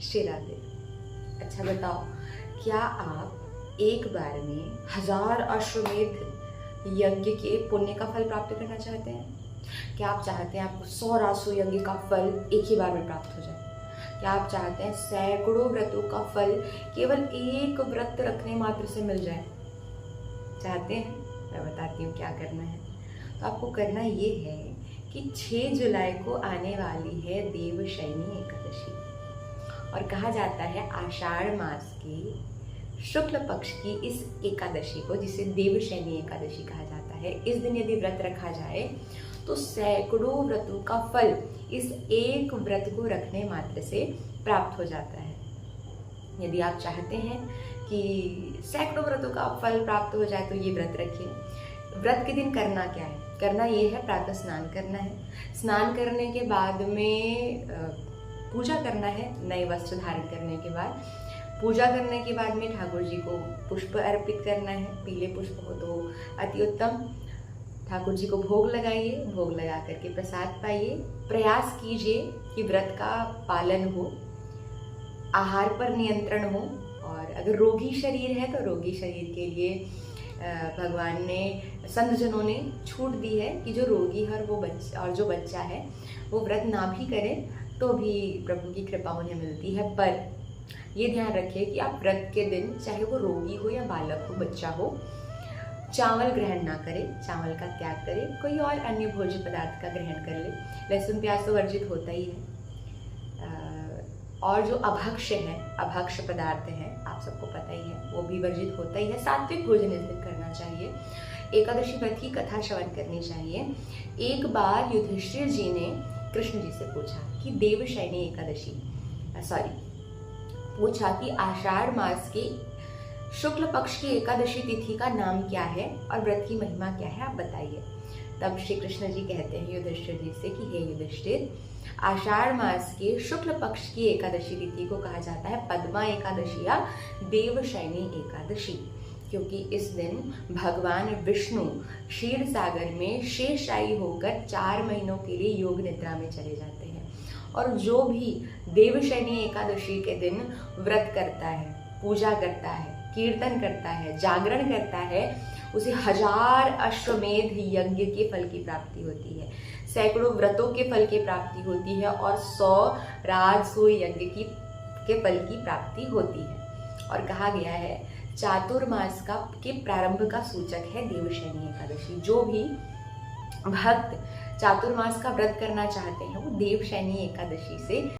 श्री राधे। अच्छा बताओ, क्या आप एक बार में 1000 अश्वमेध यज्ञ के पुण्य का फल प्राप्त करना चाहते हैं? क्या आप चाहते हैं आपको 100 रासो यज्ञ का फल एक ही बार में प्राप्त हो जाए? क्या आप चाहते हैं सैकड़ों व्रतों का फल केवल एक व्रत रखने मात्र से मिल जाए? चाहते हैं? मैं बताती हूँ क्या करना है। तो आपको करना ये है कि 6 जुलाई को आने वाली है देवशयनी एकादशी, और कहा जाता है आषाढ़ मास के शुक्ल पक्ष की इस एकादशी को, जिसे देवशयनी एकादशी कहा जाता है, इस दिन यदि व्रत रखा जाए तो सैकड़ों व्रतों का फल इस एक व्रत को रखने मात्र से प्राप्त हो जाता है। यदि आप चाहते हैं कि सैकड़ों व्रतों का फल प्राप्त हो जाए तो ये व्रत रखिए। व्रत के दिन करना क्या है? करना ये है, प्रातः स्नान करना है। स्नान करने के बाद में पूजा करना है। नए वस्त्र धारण करने के बाद पूजा करने के बाद में ठाकुर जी को पुष्प अर्पित करना है। पीले पुष्प हो तो अति उत्तम। ठाकुर जी को भोग लगाइए, भोग लगा करके प्रसाद पाइए। प्रयास कीजिए कि व्रत का पालन हो, आहार पर नियंत्रण हो। और अगर रोगी शरीर है तो रोगी शरीर के लिए भगवान ने, संतजनों ने छूट दी है कि जो रोगी है और जो बच्चा है वो व्रत ना भी करे तो भी प्रभु की कृपा उन्हें मिलती है। पर ये ध्यान रखिए कि आप व्रत के दिन, चाहे वो रोगी हो या बालक हो, बच्चा हो, चावल ग्रहण ना करें, चावल का त्याग करें, कोई और अन्य भोज्य पदार्थ का ग्रहण कर ले। लहसुन प्याज तो वर्जित होता ही है। और जो अभक्ष्य है, अभक्ष्य पदार्थ है, आप सबको पता ही है, वो भी वर्जित होता ही है। सात्विक भोजन इस दिन करना चाहिए। एकादशी व्रत की कथा श्रवण करनी चाहिए। एक बार युधिष्ठिर जी ने कृष्ण जी से पूछा कि देवशयनी एकादशी, पूछा कि आषाढ़ मास के शुक्ल पक्ष की एकादशी तिथि का नाम क्या है और व्रत की महिमा क्या है, आप बताइए। तब श्री कृष्ण जी कहते हैं युधिष्ठिर जी से कि हे युधिष्ठिर, आषाढ़ मास के शुक्ल पक्ष की एकादशी तिथि को कहा जाता है पद्मा एकादशी या देवशयनी एकादशी, क्योंकि इस दिन भगवान विष्णु क्षीर सागर में शेषशायी होकर 4 महीनों के लिए योग निद्रा में चले जाते हैं। और जो भी देवशयनी एकादशी के दिन व्रत करता है, पूजा करता है, कीर्तन करता है, जागरण करता है, उसे 1000 अश्वमेध यज्ञ के फल की प्राप्ति होती है, सैकड़ों व्रतों के फल की प्राप्ति होती है और 100 राजसूय यज्ञ के फल की प्राप्ति होती है। और कहा गया है चातुर्मास के प्रारंभ का सूचक है देवशयनी एकादशी। जो भी भक्त चातुर्मास का व्रत करना चाहते हैं वो देवशयनी एकादशी से